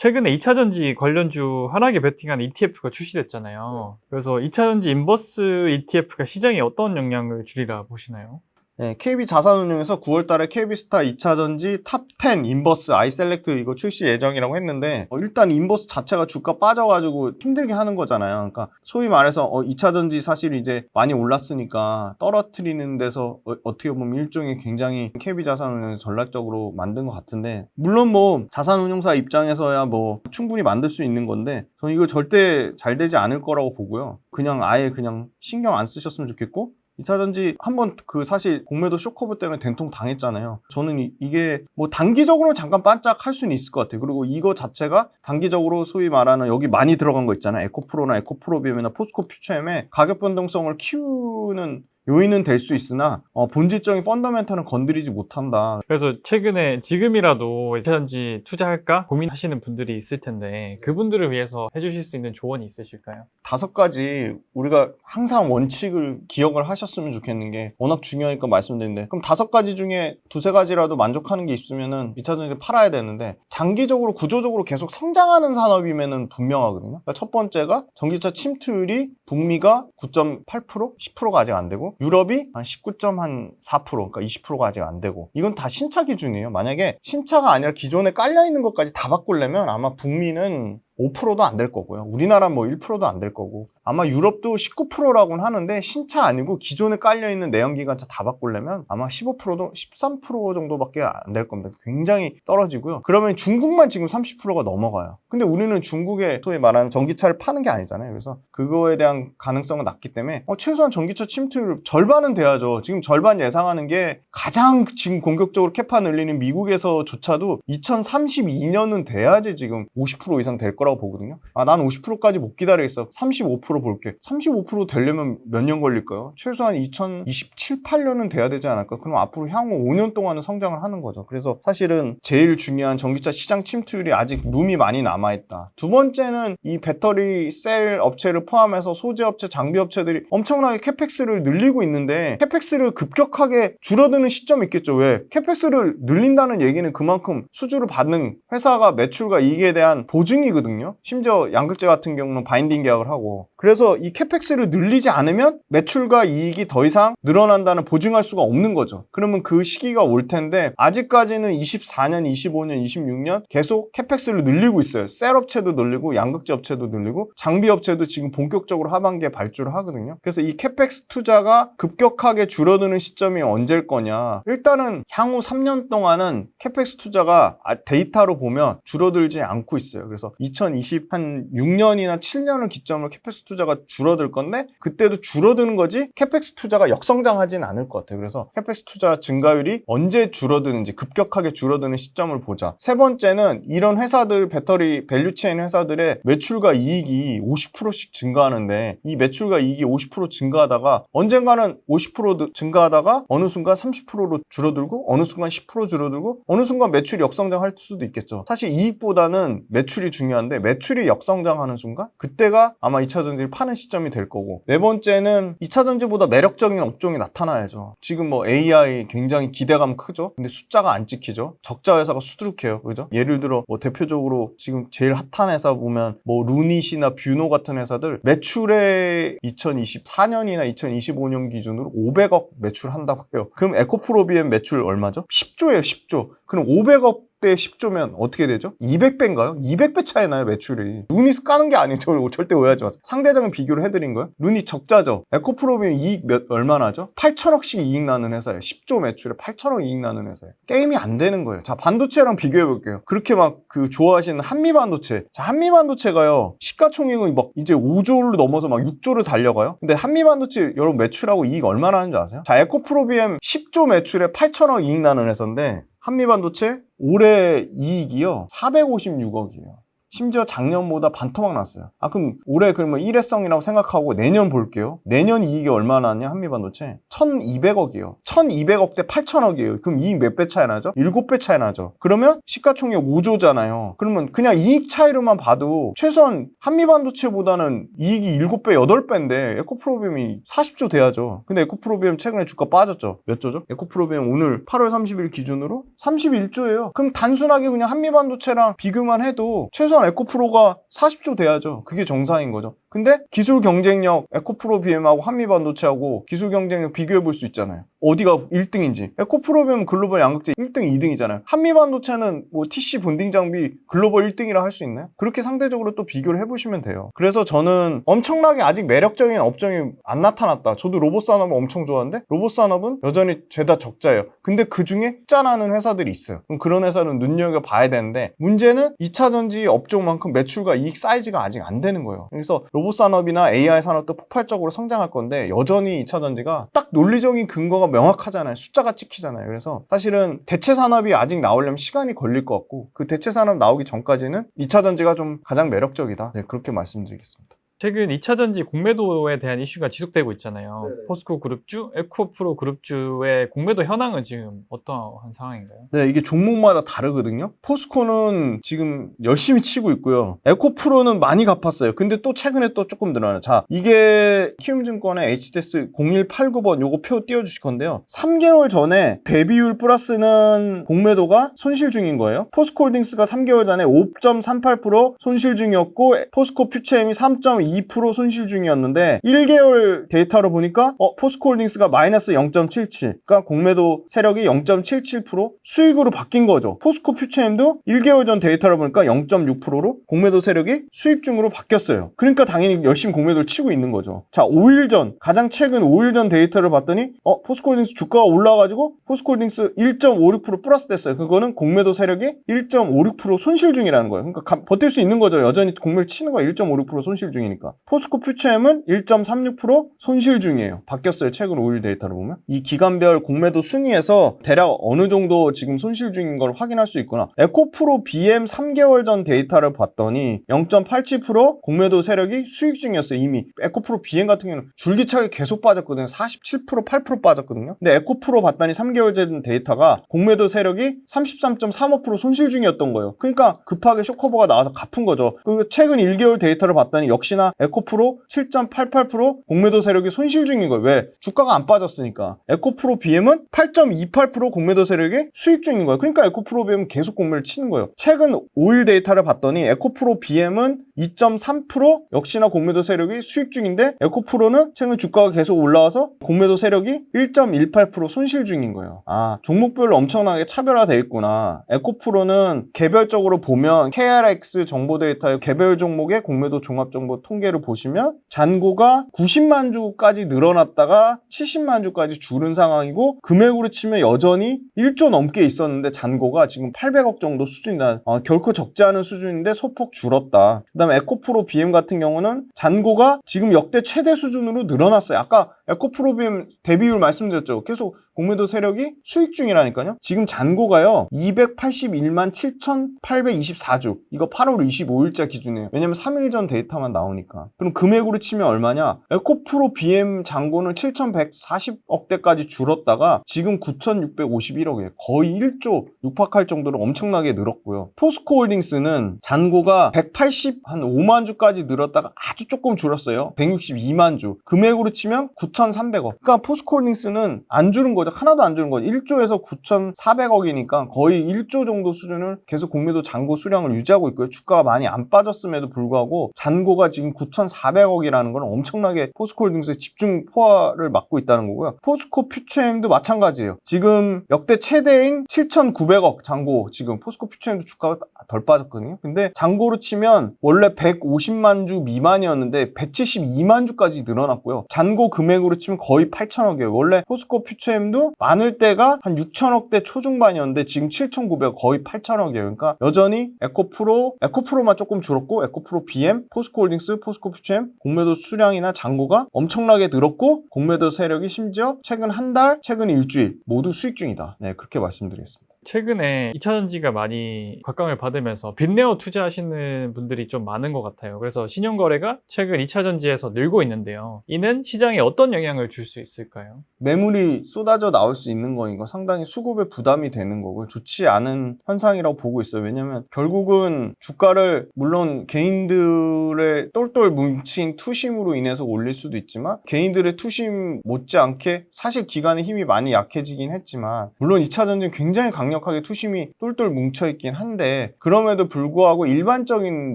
최근에 2차전지 관련주 환하게 베팅한 ETF가 출시됐잖아요. 그래서 2차전지 인버스 ETF가 시장에 어떤 영향을 주리라 보시나요? 네, KB 자산운용에서 9월달에 KB스타 2차전지 탑10 인버스 아이셀렉트 이거 출시 예정이라고 했는데 일단 인버스 자체가 주가 빠져가지고 힘들게 하는 거잖아요. 그러니까 소위 말해서 2차전지 사실 이제 많이 올랐으니까 떨어뜨리는 데서 어떻게 보면 일종의 굉장히 KB 자산운용에서 전략적으로 만든 것 같은데 물론 뭐 자산운용사 입장에서야 뭐 충분히 만들 수 있는 건데 저는 이거 절대 잘 되지 않을 거라고 보고요. 그냥 아예 그냥 신경 안 쓰셨으면 좋겠고 2차전지 한번 그 사실 공매도 쇼커브 때문에 된통 당했잖아요. 저는 이게 뭐 단기적으로 잠깐 반짝 할 수는 있을 것 같아요. 그리고 이거 자체가 단기적으로 소위 말하는 여기 많이 들어간 거 있잖아요. 에코프로나 에코프로비엠이나 포스코 퓨처엠의 가격 변동성을 키우는 요인은 될 수 있으나 본질적인 펀더멘탈은 건드리지 못한다. 그래서 최근에 지금이라도 2차전지 투자할까 고민하시는 분들이 있을 텐데 그분들을 위해서 해주실 수 있는 조언이 있으실까요? 5가지 우리가 항상 원칙을 기억을 하셨으면 좋겠는 게 워낙 중요하니까 말씀드리는데 그럼 5가지 중에 2-3가지라도 만족하는 게 있으면은 2차전지 팔아야 되는데 장기적으로 구조적으로 계속 성장하는 산업이면은 분명하거든요. 그러니까 첫 번째가 전기차 침투율이 북미가 9.8%? 10%가 아직 안 되고 유럽이 한 19.4% 그러니까 20%가 아직 안 되고 이건 다 신차 기준이에요. 만약에 신차가 아니라 기존에 깔려있는 것까지 다 바꾸려면 아마 북미는 5%도 안 될 거고요. 우리나라 뭐 1%도 안 될 거고 아마 유럽도 19%라고는 하는데 신차 아니고 기존에 깔려있는 내연기관차 다 바꾸려면 아마 15%도 13% 정도밖에 안 될 겁니다. 굉장히 떨어지고요. 그러면 중국만 지금 30%가 넘어가요. 근데 우리는 중국에 소위 말하는 전기차를 파는 게 아니잖아요. 그래서 그거에 대한 가능성은 낮기 때문에 최소한 전기차 침투율 절반은 돼야죠. 지금 절반 예상하는 게 가장 지금 공격적으로 캐파 늘리는 미국에서조차도 2032년은 돼야지 지금 50% 이상 될 거라고 보거든요. 난 50%까지 못 기다리겠어. 35% 볼게. 35% 되려면 몇 년 걸릴까요? 최소한 2027, 8년은 돼야 되지 않을까? 그럼 앞으로 향후 5년 동안은 성장을 하는 거죠. 그래서 사실은 제일 중요한 전기차 시장 침투율이 아직 룸이 많이 남아있다. 두 번째는 이 배터리 셀 업체를 포함해서 소재 업체, 장비 업체들이 엄청나게 캐펙스를 늘리고 있는데 캐펙스를 급격하게 줄어드는 시점이 있겠죠. 왜? 캐펙스를 늘린다는 얘기는 그만큼 수주를 받는 회사가 매출과 이익에 대한 보증이거든요. 심지어 양극재 같은 경우는 바인딩 계약을 하고 그래서 이 캐펙스를 늘리지 않으면 매출과 이익이 더 이상 늘어난다는 보증할 수가 없는 거죠. 그러면 그 시기가 올 텐데 아직까지는 24년, 25년, 26년 계속 캐펙스를 늘리고 있어요. 셀 업체도 늘리고 양극재 업체도 늘리고 장비 업체도 지금 본격적으로 하반기에 발주를 하거든요. 그래서 이 캐펙스 투자가 급격하게 줄어드는 시점이 언제일 거냐. 일단은 향후 3년 동안은 캐펙스 투자가 데이터로 보면 줄어들지 않고 있어요. 그래서 2026년이나 7년을 기점으로 캐펙스 투자가 줄어들 건데 그때도 줄어드는 거지 캐펙스 투자가 역성장하진 않을 것 같아요. 그래서 캐펙스 투자 증가율이 언제 줄어드는지 급격하게 줄어드는 시점을 보자. 세 번째는 이런 회사들 배터리 밸류체인 회사들의 매출과 이익이 50%씩 증가하는데 이 매출과 이익이 50% 증가하다가 언젠가는 50% 증가하다가 어느 순간 30%로 줄어들고 어느 순간 10% 줄어들고 어느 순간 매출이 역성장할 수도 있겠죠. 사실 이익보다는 매출이 중요한데 매출이 역성장하는 순간 그때가 아마 2차전지를 파는 시점이 될 거고 네 번째는 2차전지보다 매력적인 업종이 나타나야죠. 지금 뭐 AI 굉장히 기대감 크죠. 근데 숫자가 안 찍히죠. 적자 회사가 수두룩해요. 그죠? 예를 들어 뭐 대표적으로 지금 제일 핫한 회사 보면 뭐 루닛이나 뷰노 같은 회사들 매출에 2024년이나 2025년 기준으로 500억 매출한다고 해요. 그럼 에코프로비엠 매출 얼마죠? 10조예요. 10조. 그럼 500억 대 10조면 어떻게 되죠? 200배인가요? 200배 차이 나요, 매출이. 눈이 까는 게 아니에요. 절대 오해하지 마세요. 상대적인 비교를 해드린 거예요. 눈이 적자죠. 에코프로비움 이익 얼마 나죠? 8천억씩 이익 나는 회사예요. 10조 매출에 8천억 이익 나는 회사예요. 게임이 안 되는 거예요. 자, 반도체랑 비교해 볼게요. 그렇게 막 좋아하시는 한미반도체. 자, 한미반도체가요, 시가총액은 막 이제 5조를 넘어서 막 6조를 달려가요. 근데 한미반도체 여러분 매출하고 이익 얼마나 하는 줄 아세요? 자, 에코프로비움 10조 매출에 8천억 이익 나는 회사인데 한미반도체 올해 이익이요 456억이에요. 심지어 작년보다 반토막 났어요. 그럼 올해 그러면 일회성이라고 생각하고 내년 볼게요. 내년 이익이 얼마나 나냐, 한미반도체? 1200억이에요. 1200억 대 8000억이에요. 그럼 이익 몇 배 차이 나죠? 7배 차이 나죠. 그러면 시가총액 5조잖아요. 그러면 그냥 이익 차이로만 봐도 최소한 한미반도체보다는 이익이 7배, 8배인데 에코프로비움이 40조 돼야죠. 근데 에코프로비움 최근에 주가 빠졌죠. 몇 조죠? 에코프로비움 오늘 8월 30일 기준으로 31조예요. 그럼 단순하게 그냥 한미반도체랑 비교만 해도 최소한 에코프로가 40조 돼야죠. 그게 정상인 거죠. 근데 기술 경쟁력 에코프로비엠하고 한미반도체하고 기술 경쟁력 비교해 볼 수 있잖아요. 어디가 1등인지. 에코프로비엠 글로벌 양극재 1등, 2등이잖아요. 한미반도체는 뭐 TC 본딩 장비 글로벌 1등이라 할 수 있나요? 그렇게 상대적으로 또 비교를 해보시면 돼요. 그래서 저는 엄청나게 아직 매력적인 업종이 안 나타났다. 저도 로봇 산업을 엄청 좋아하는데 로봇 산업은 여전히 죄다 적자예요. 근데 그 중에 흑자나는 회사들이 있어요. 그럼 그런 회사는 눈여겨봐야 되는데 문제는 2차전지 업종만큼 매출과 이익 사이즈가 아직 안 되는 거예요. 그래서 로봇 산업이나 AI 산업도 폭발적으로 성장할 건데 여전히 2차 전지가 딱 논리적인 근거가 명확하잖아요. 숫자가 찍히잖아요. 그래서 사실은 대체 산업이 아직 나오려면 시간이 걸릴 것 같고 그 대체 산업 나오기 전까지는 2차 전지가 좀 가장 매력적이다. 네, 그렇게 말씀드리겠습니다. 최근 2차전지 공매도에 대한 이슈가 지속되고 있잖아요. 네네. 포스코 그룹주, 에코프로 그룹주의 공매도 현황은 지금 어떠한 상황인가요? 네, 이게 종목마다 다르거든요. 포스코는 지금 열심히 치고 있고요. 에코프로는 많이 갚았어요. 근데 또 최근에 또 조금 늘어나요. 자, 이게 키움증권의 HDS 0189번 요거 표 띄워주실 건데요. 3개월 전에 대비율 플러스는 공매도가 손실 중인 거예요. 포스코홀딩스가 3개월 전에 5.38% 손실 중이었고 포스코 퓨처엠이 3.2% 손실 중이었는데 1개월 데이터로 보니까 포스코홀딩스가 마이너스 0.77, 그러니까 공매도 세력이 0.77% 수익으로 바뀐 거죠. 포스코 퓨처엠도 1개월 전 데이터로 보니까 0.6%로 공매도 세력이 수익 중으로 바뀌었어요. 그러니까 당연히 열심히 공매도를 치고 있는 거죠. 자, 5일 전, 가장 최근 5일 전 데이터를 봤더니 포스코홀딩스 주가가 올라가지고 포스코홀딩스 1.56% 플러스 됐어요. 그거는 공매도 세력이 1.56% 손실 중이라는 거예요. 그러니까 버틸 수 있는 거죠. 여전히 공매를 치는 거 1.56% 손실 중이니까. 포스코 퓨처엠은 1.36% 손실 중이에요. 바뀌었어요. 최근 5일 데이터를 보면. 이 기간별 공매도 순위에서 대략 어느 정도 지금 손실 중인 걸 확인할 수 있구나. 에코프로 BM 3개월 전 데이터를 봤더니 0.87% 공매도 세력이 수익 중이었어요. 이미 에코프로 BM 같은 경우는 줄기차게 계속 빠졌거든요. 47%, 8% 빠졌거든요. 근데 에코프로 봤더니 3개월 전 데이터가 공매도 세력이 33.35% 손실 중이었던 거예요. 그러니까 급하게 쇼커버가 나와서 갚은 거죠. 그리고 최근 1개월 데이터를 봤더니 역시나 에코프로 7.88% 공매도 세력이 손실 중인 거예요. 왜? 주가가 안 빠졌으니까. 에코프로 BM은 8.28% 공매도 세력이 수익 중인 거예요. 그러니까 에코프로 BM은 계속 공매를 치는 거예요. 최근 5일 데이터를 봤더니 에코프로 BM은 2.3% 역시나 공매도 세력이 수익 중인데 에코프로는 최근 주가가 계속 올라와서 공매도 세력이 1.18% 손실 중인 거예요. 종목별로 엄청나게 차별화되어 있구나. 에코프로는 개별적으로 보면 KRX 정보 데이터의 개별 종목의 공매도 종합 정보 통계를 보시면 잔고가 90만 주까지 늘어났다가 70만 주까지 줄은 상황이고 금액으로 치면 여전히 1조 넘게 있었는데 잔고가 지금 800억 정도 수준이다. 결코 적지 않은 수준인데 소폭 줄었다. 그 다음에 에코프로 BM 같은 경우는 잔고가 지금 역대 최대 수준으로 늘어났어요. 아까 에코프로 BM 대비율 말씀드렸죠. 계속 공매도 세력이 수익 중이라니까요. 지금 잔고가요 281만 7,824주. 이거 8월 25일자 기준이에요. 왜냐면 3일 전 데이터만 나오니까. 그럼 금액으로 치면 얼마냐? 에코프로 BM 잔고는 7,140억대까지 줄었다가 지금 9,651억이에요. 거의 1조 육박할 정도로 엄청나게 늘었고요. 포스코홀딩스는 잔고가 185만 주까지 늘었다가 아주 조금 줄었어요. 162만 주. 금액으로 치면 9,300억. 그러니까 포스코홀딩스는 안 주는 거죠. 하나도 안 주는 거죠. 1조에서 9,400억이니까 거의 1조 정도 수준을 계속 공매도 잔고 수량을 유지하고 있고요. 주가가 많이 안 빠졌음에도 불구하고 잔고가 지금 9,400억이라는 건 엄청나게 포스코홀딩스의 집중 포화를 막고 있다는 거고요. 포스코 퓨처엠도 마찬가지예요. 지금 역대 최대인 7,900억 잔고, 지금 포스코 퓨처엠도 주가가 덜 빠졌거든요. 근데 잔고로 치면 원래 150만 주 미만이었는데 172만 주까지 늘어났고요. 잔고 금액으로 치면 거의 8천억이에요. 원래 포스코 퓨처엠도 많을 때가 한 6천억대 초중반이었는데 지금 7,900억, 거의 8천억이에요. 그러니까 여전히 에코프로만 조금 줄었고, 에코프로 BM, 포스코홀딩스, 포스코 퓨처엠 공매도 수량이나 잔고가 엄청나게 늘었고, 공매도 세력이 심지어 최근 한 달, 최근 일주일 모두 수익 중이다. 네, 그렇게 말씀드리겠습니다. 최근에 2차전지가 많이 곽강을 받으면서 빚내어 투자하시는 분들이 좀 많은 것 같아요. 그래서 신용거래가 최근 2차전지에서 늘고 있는데요. 이는 시장에 어떤 영향을 줄 수 있을까요? 매물이 쏟아져 나올 수 있는 거니까 상당히 수급에 부담이 되는 거고요. 좋지 않은 현상이라고 보고 있어요. 왜냐면 결국은 주가를 물론 개인들의 똘똘 뭉친 투심으로 인해서 올릴 수도 있지만, 개인들의 투심 못지않게 사실 기관의 힘이 많이 약해지긴 했지만, 물론 2차 전지는 굉장히 강력하게 투심이 똘똘 뭉쳐있긴 한데, 그럼에도 불구하고 일반적인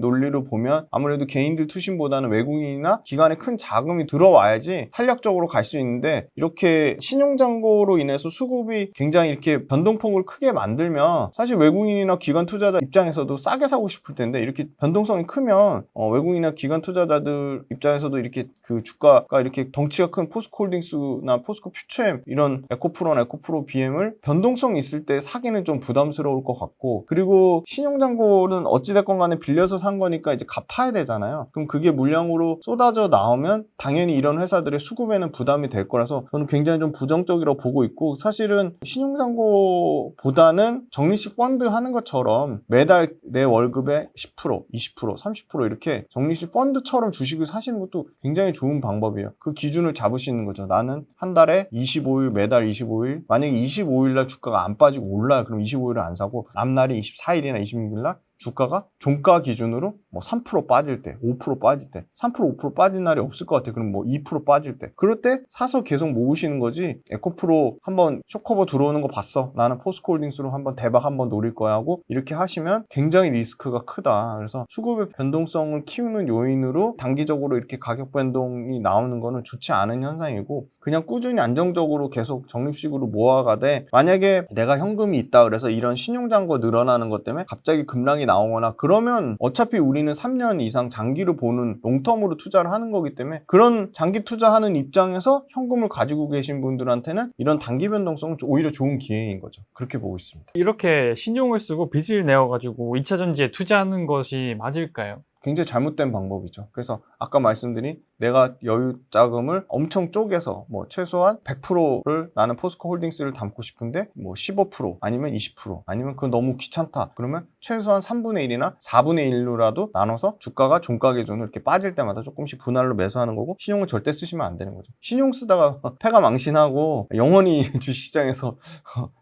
논리로 보면 아무래도 개인들 투심보다는 외국인이나 기관의 큰 자금이 들어와야지 탄력적으로 갈 수 있는데, 이렇게 신용잔고로 인해서 수급이 굉장히 이렇게 변동폭을 크게 만들면 사실 외국인이나 기관 투자자 입장에서도 싸게 사고 싶을 텐데, 이렇게 변동성이 크면 외국인이나 기관 투자자들 입장에서도 이렇게 그 주가가 이렇게 덩치가 큰 포스코홀딩스나 포스코 퓨처엠 이런 에코프로나 에코프로 BM을 변동성 있을 때 사기는 좀 부담스러울 것 같고, 그리고 신용잔고는 어찌됐건 간에 빌려서 산 거니까 이제 갚아야 되잖아요. 그럼 그게 물량으로 쏟아져 나오면 당연히 이런 회사들의 수급에는 부담이 될 거라서 저는 굉장히 좀 부정적이라고 보고 있고, 사실은 신용잔고보다는 적립식 펀드 하는 것처럼 매달 내 월급의 10%, 20%, 30% 이렇게 적립식 펀드처럼 주식을 사시는 것도 굉장히 좋은 방법이에요. 그 기준을 잡으시는 거죠. 나는 한 달에 25일, 매달 25일, 만약에 25일날 주가가 안 빠지고 올라요. 그럼 25일을 안 사고 앞날이 24일이나 26일날 주가가 종가 기준으로 뭐 3% 빠질 때, 5% 빠질 때, 3%, 5% 빠진 날이 없을 것 같아요. 그럼 뭐 2% 빠질 때, 그럴 때 사서 계속 모으시는 거지, 에코프로 한번 쇼커버 들어오는 거 봤어, 나는 포스코홀딩스로 한번 대박 한번 노릴 거야 하고 이렇게 하시면 굉장히 리스크가 크다. 그래서 수급의 변동성을 키우는 요인으로 단기적으로 이렇게 가격 변동이 나오는 거는 좋지 않은 현상이고, 그냥 꾸준히 안정적으로 계속 적립식으로 모아가되, 만약에 내가 현금이 있다 그래서 이런 신용잔고 늘어나는 것 때문에 갑자기 급락이 나오거나 그러면 어차피 우리는 3년 이상 장기를 보는 롱텀으로 투자를 하는 거기 때문에, 그런 장기 투자하는 입장에서 현금을 가지고 계신 분들한테는 이런 단기 변동성은 오히려 좋은 기회인 거죠. 그렇게 보고 있습니다. 이렇게 신용을 쓰고 빚을 내어가지고 2차전지에 투자하는 것이 맞을까요? 굉장히 잘못된 방법이죠. 그래서 아까 말씀드린 내가 여유 자금을 엄청 쪼개서 뭐 최소한 100%를 나는 포스코홀딩스를 담고 싶은데 뭐 15% 아니면 20% 아니면 그건 너무 귀찮다 그러면 최소한 3분의 1이나 4분의 1로라도 나눠서 주가가 종가 기준으로 이렇게 빠질 때마다 조금씩 분할로 매수하는 거고, 신용을 절대 쓰시면 안 되는 거죠. 신용 쓰다가 패가 망신하고 영원히 주식시장에서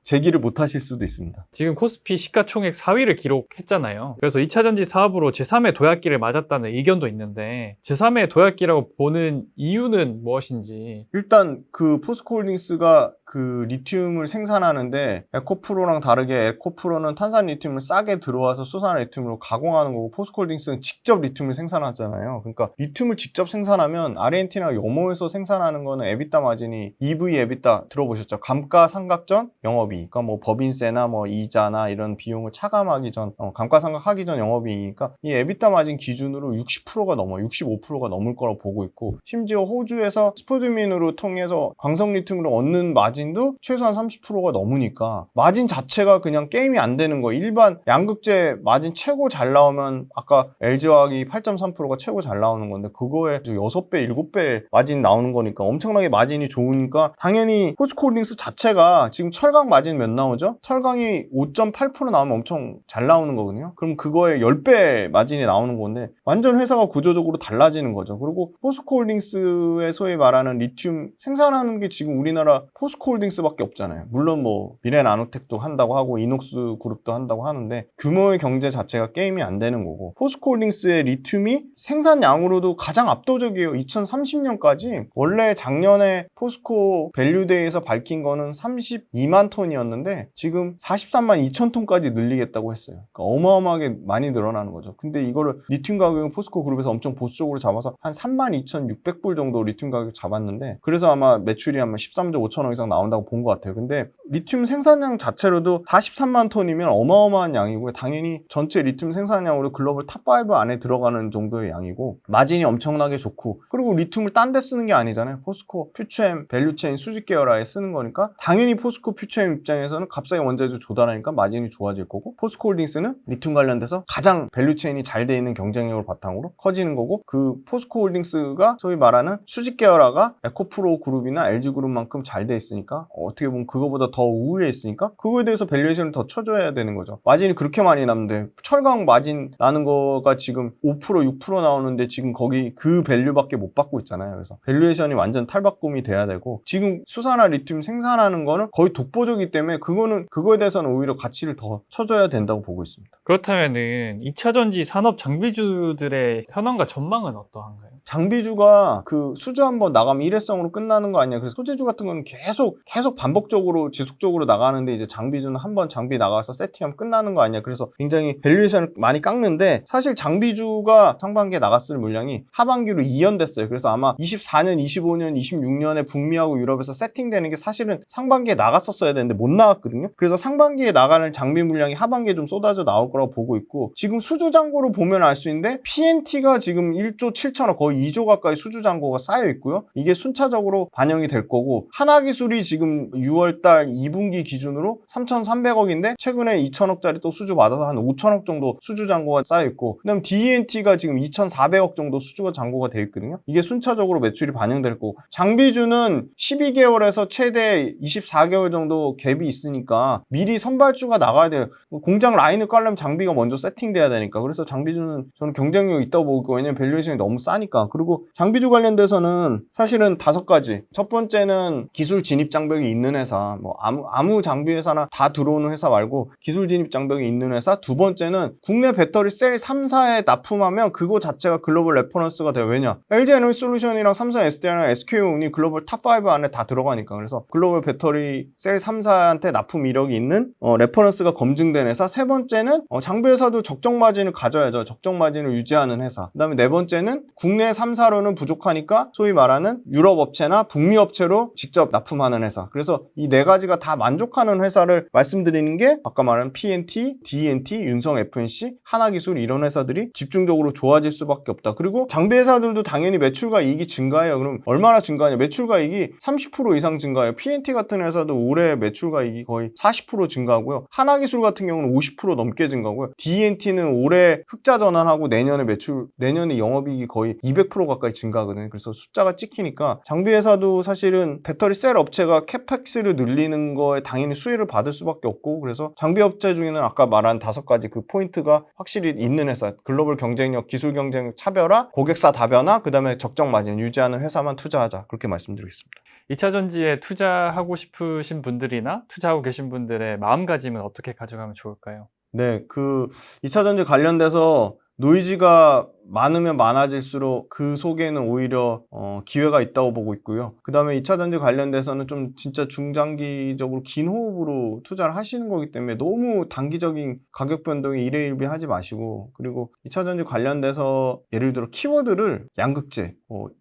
재기를 못 하실 수도 있습니다. 지금 코스피 시가총액 4위를 기록했잖아요. 그래서 2차전지 사업으로 제3의 도약기를 맞았다는 의견도 있는데, 제3의 도약기라고 보는 이유는 무엇인지. 일단 그 포스코홀딩스가 그 리튬을 생산하는데, 에코프로랑 다르게 에코프로는 탄산 리튬을 싸게 들어와서 수산 리튬으로 가공하는 거고, 포스코홀딩스는 직접 리튬을 생산하잖아요. 그러니까 리튬을 직접 생산하면 아르헨티나 염호에서 생산하는 거는 에비타 마진이 EV 에비타 들어보셨죠? 감가상각전 영업이익. 그러니까 뭐 법인세나 뭐 이자나 이런 비용을 차감하기 전, 감가상각하기 전 영업이익이니까 이 에비타 마진 기준으로 60%가 넘어, 65%가 넘을 거라고 보고 있고, 심지어 호주에서 스포드민으로 통해서 광석 리튬으로 얻는 마진도 최소한 30%가 넘으니까 마진 자체가 그냥 게임이 안 되는 거예요. 일반 양극재 마진 최고 잘 나오면 아까 LG화학이 8.3%가 최고 잘 나오는 건데, 그거에 6배, 7배 마진 나오는 거니까 엄청나게 마진이 좋으니까 당연히 포스코홀딩스 자체가 지금 철강 마진 몇 나오죠? 철강이 5.8% 나오면 엄청 잘 나오는 거거든요. 그럼 그거에 10배 마진이 나오는 건데 완전 회사가 구조적으로 달라지는 거죠. 그리고 포스코홀딩스의 소위 말하는 리튬 생산하는 게 지금 우리나라 포스코 포스코홀딩스밖에 없잖아요. 물론 뭐 미래나노텍도 한다고 하고 이녹스 그룹도 한다고 하는데 규모의 경제 자체가 게임이 안 되는 거고, 포스코홀딩스의 리튬이 생산량으로도 가장 압도적이에요. 2030년까지 원래 작년에 포스코 밸류데이에서 밝힌 거는 32만 톤이었는데 지금 43만 2천 톤까지 늘리겠다고 했어요. 그러니까 어마어마하게 많이 늘어나는 거죠. 근데 이거를 리튬 가격은 포스코 그룹에서 엄청 보수적으로 잡아서 한 32,600불 정도 리튬 가격 잡았는데, 그래서 아마 매출이 아마 13조 5천억 이상 나온다고 본 것 같아요. 근데 리튬 생산량 자체로도 43만 톤이면 어마어마한 양이고요. 당연히 전체 리튬 생산량으로 글로벌 탑5 안에 들어가는 정도의 양이고, 마진이 엄청나게 좋고, 그리고 리튬을 딴 데 쓰는 게 아니잖아요. 포스코 퓨처엠 밸류체인 수직 계열화에 쓰는 거니까 당연히 포스코 퓨처엠 입장에서는 값싸게 원자재 조달하니까 마진이 좋아질 거고, 포스코홀딩스는 리튬 관련돼서 가장 밸류체인이 잘 돼 있는 경쟁력을 바탕으로 커지는 거고, 그 포스코홀딩스가 소위 말하는 수직 계열화가 에코프로 그룹이나 LG그룹만큼 잘 돼 있으니까, 어떻게 보면 그거보다 더 우위에 있으니까 그거에 대해서 밸류에이션을 더 쳐줘야 되는 거죠. 마진이 그렇게 많이 남는데, 철강 마진 나는 거가 지금 5% 6% 나오는데 지금 거기 그 밸류밖에 못 받고 있잖아요. 그래서 밸류에이션이 완전 탈바꿈이 돼야 되고, 지금 수산화 리튬 생산하는 거는 거의 독보적이기 때문에 그거에 대해서는 오히려 가치를 더 쳐줘야 된다고 보고 있습니다. 그렇다면은 2차전지 산업 장비주들의 현황과 전망은 어떠한가요? 장비주가 그 수주 한번 나가면 일회성으로 끝나는 거 아니야. 그래서 소재주 같은 거는 계속 반복적으로 지속적으로 나가는데, 이제 장비주는 한번 장비 나가서 세팅하면 끝나는 거 아니야. 그래서 굉장히 밸류에이션을 많이 깎는데, 사실 장비주가 상반기에 나갔을 물량이 하반기로 이연됐어요. 그래서 아마 24년, 25년, 26년에 북미하고 유럽에서 세팅되는 게 사실은 상반기에 나갔었어야 되는데 못 나갔거든요. 그래서 상반기에 나가는 장비 물량이 하반기에 좀 쏟아져 나올 거라고 보고 있고, 지금 수주 잔고로 보면 알 수 있는데 PNT가 지금 1조 7천억, 거의 2조 가까이 수주 잔고가 쌓여 있고요. 이게 순차적으로 반영이 될 거고, 하나기술이 지금 6월달 2분기 기준으로 3,300억인데 최근에 2천억짜리 또 수주 받아서 한 5천억 정도 수주 잔고가 쌓여 있고, 그다음 DNT가 지금 2,400억 정도 수주가 잔고가 되어 있거든요. 이게 순차적으로 매출이 반영될 거고, 장비주는 12개월에서 최대 24개월 정도 갭이 있으니까 미리 선발주가 나가야 돼요. 공장 라인을 깔려면 장비가 먼저 세팅돼야 되니까. 그래서 장비주는 저는 경쟁력이 있다고 보고, 왜냐면 밸류에이션이 너무 싸니까. 그리고 장비주 관련돼서는 사실은 5가지. 첫 번째는 기술 진입 장벽이 있는 회사, 뭐 아무 장비 회사나 다 들어오는 회사 말고 기술 진입 장벽이 있는 회사. 두 번째는 국내 배터리 셀 3사에 납품하면 그거 자체가 글로벌 레퍼런스가 돼요. 왜냐? LG 에너지 솔루션이랑 삼성 SDI랑 SK온이 글로벌 탑5 안에 다 들어가니까. 그래서 글로벌 배터리 셀 3사한테 납품 이력이 있는 레퍼런스가 검증된 회사. 세 번째는 장비 회사도 적정 마진을 가져야죠. 적정 마진을 유지하는 회사. 그 다음에 네 번째는 국내 3사로는 부족하니까 소위 말하는 유럽 업체나 북미 업체로 직접 납품하는 회사. 그래서 이 네 가지가 다 만족하는 회사를 말씀드리는 게, 아까 말한 PNT, DNT, 윤성 FNC, 하나기술, 이런 회사들이 집중적으로 좋아질 수밖에 없다. 그리고 장비 회사들도 당연히 매출과 이익이 증가해요. 그럼 얼마나 증가하냐? 매출과 이익이 30% 이상 증가해요. PNT 같은 회사도 올해 매출과 이익이 거의 40% 증가하고요. 하나기술 같은 경우는 50% 넘게 증가하고요. DNT는 올해 흑자 전환하고 내년에 영업이익이 거의 200% 가까이 증가하거든요. 그래서 숫자가 찍히니까 장비 회사도 사실은 배터리 셀 업체가 캐펙스를 늘리는 거에 당연히 수혜를 받을 수밖에 없고, 그래서 장비 업체 중에는 아까 말한 5가지 그 포인트가 확실히 있는 회사, 글로벌 경쟁력, 기술 경쟁력 차별화, 고객사 다변화, 그 다음에 적정 마진 유지하는 회사만 투자하자, 그렇게 말씀드리겠습니다. 2차전지에 투자하고 싶으신 분들이나 투자하고 계신 분들의 마음가짐은 어떻게 가져가면 좋을까요? 네, 그 2차전지 관련돼서 노이즈가 많으면 많아질수록 그 속에는 오히려 기회가 있다고 보고 있고요. 그 다음에 2차전지 관련돼서는 좀 진짜 중장기적으로 긴 호흡으로 투자를 하시는 거기 때문에 너무 단기적인 가격 변동에 일희일비하지 마시고, 그리고 2차전지 관련돼서 예를 들어 키워드를 양극재,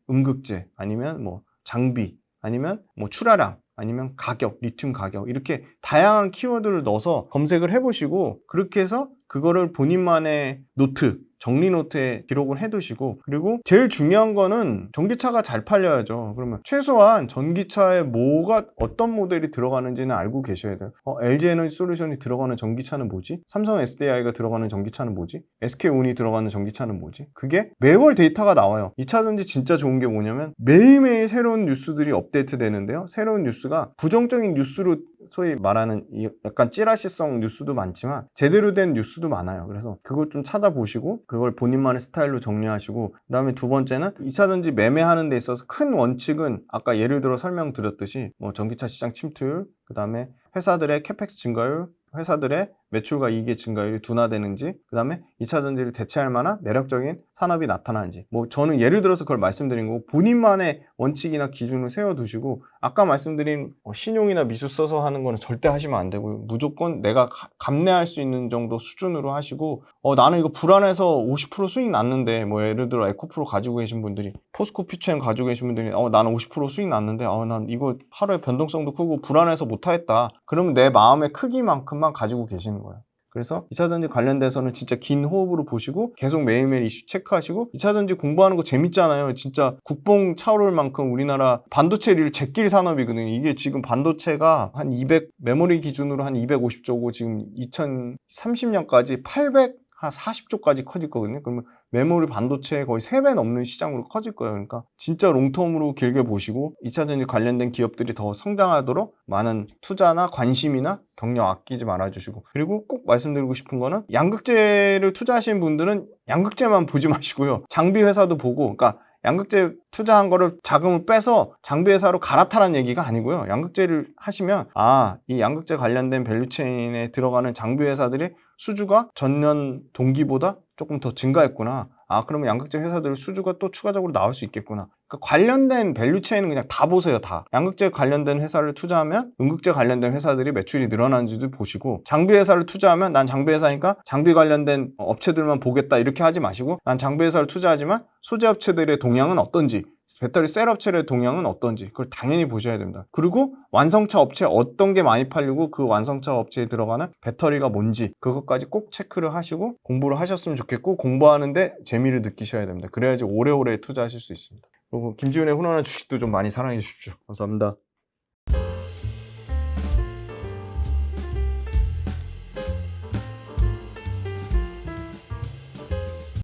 음극재, 아니면 뭐 장비, 아니면 뭐 출하량, 아니면 가격, 리튬 가격, 이렇게 다양한 키워드를 넣어서 검색을 해보시고, 그렇게 해서 그거를 본인만의 노트, 정리 노트에 기록을 해두시고, 그리고 제일 중요한 거는 전기차가 잘 팔려야죠. 그러면 최소한 전기차에 어떤 모델이 들어가는지는 알고 계셔야 돼요. LG 에너지 솔루션이 들어가는 전기차는 뭐지? 삼성 SDI가 들어가는 전기차는 뭐지? SK온이 들어가는 전기차는 뭐지? 그게 매월 데이터가 나와요. 2차전지 진짜 좋은 게 뭐냐면 매일매일 새로운 뉴스들이 업데이트 되는데요. 새로운 뉴스가 부정적인 뉴스로 소위 말하는 이 약간 찌라시성 뉴스도 많지만 제대로 된 뉴스도 많아요. 그래서 그걸 좀 찾아보시고 그걸 본인만의 스타일로 정리하시고, 그다음에 두 번째는 2차전지 매매하는 데 있어서 큰 원칙은 아까 예를 들어 설명드렸듯이 뭐 전기차 시장 침투율, 그다음에 회사들의 캐펙스 증가율, 회사들의 매출과 이익의 증가율이 둔화되는지, 그 다음에 2차 전지를 대체할 만한 매력적인 산업이 나타나는지, 뭐 저는 예를 들어서 그걸 말씀드린 거고, 본인만의 원칙이나 기준을 세워두시고, 아까 말씀드린 신용이나 미수 써서 하는 거는 절대 하시면 안 되고요. 무조건 내가 감내할 수 있는 정도 수준으로 하시고, 나는 이거 불안해서 50% 수익 났는데, 뭐 예를 들어 에코프로 가지고 계신 분들이, 포스코 퓨처엠 가지고 계신 분들이 나는 50% 수익 났는데 난 이거 하루에 변동성도 크고 불안해서 못하겠다, 그러면 내 마음의 크기만큼만 가지고 계시는 거예요. 그래서 2차전지 관련돼서는 진짜 긴 호흡으로 보시고 계속 매일매일 이슈 체크하시고, 2차전지 공부하는 거 재밌잖아요. 진짜 국뽕 차오를 만큼 우리나라 반도체를 제낄 산업이거든요. 이게 지금 반도체가 한 200, 메모리 기준으로 한 250조고 지금 2030년까지 840조까지 커질 거거든요. 그러면 메모리 반도체 거의 3배 넘는 시장으로 커질 거예요. 그러니까 진짜 롱텀으로 길게 보시고 2차전지 관련된 기업들이 더 성장하도록 많은 투자나 관심이나 경력 아끼지 말아주시고, 그리고 꼭 말씀드리고 싶은 거는 양극재를 투자하시는 분들은 양극재만 보지 마시고요. 장비 회사도 보고, 그러니까 양극재 투자한 거를 자금을 빼서 장비 회사로 갈아타라는 얘기가 아니고요. 양극재를 하시면 이 양극재 관련된 밸류체인에 들어가는 장비 회사들이 수주가 전년 동기보다 조금 더 증가했구나. 그러면 양극재 회사들 수주가 또 추가적으로 나올 수 있겠구나. 그러니까 관련된 밸류체인은 그냥 다 보세요. 다. 양극재 관련된 회사를 투자하면 음극재 관련된 회사들이 매출이 늘어나는지도 보시고, 장비 회사를 투자하면 난 장비 회사니까 장비 관련된 업체들만 보겠다 이렇게 하지 마시고, 난 장비 회사를 투자하지만 소재 업체들의 동향은 어떤지, 배터리 셀 업체의 동향은 어떤지 그걸 당연히 보셔야 됩니다. 그리고 완성차 업체 어떤 게 많이 팔리고 그 완성차 업체에 들어가는 배터리가 뭔지 그것까지 꼭 체크를 하시고 공부를 하셨으면 좋겠고, 공부하는데 재미를 느끼셔야 됩니다. 그래야지 오래오래 투자하실 수 있습니다. 그리고 김지훈의 훈훈한 주식도 좀 많이 사랑해 주십시오. 감사합니다.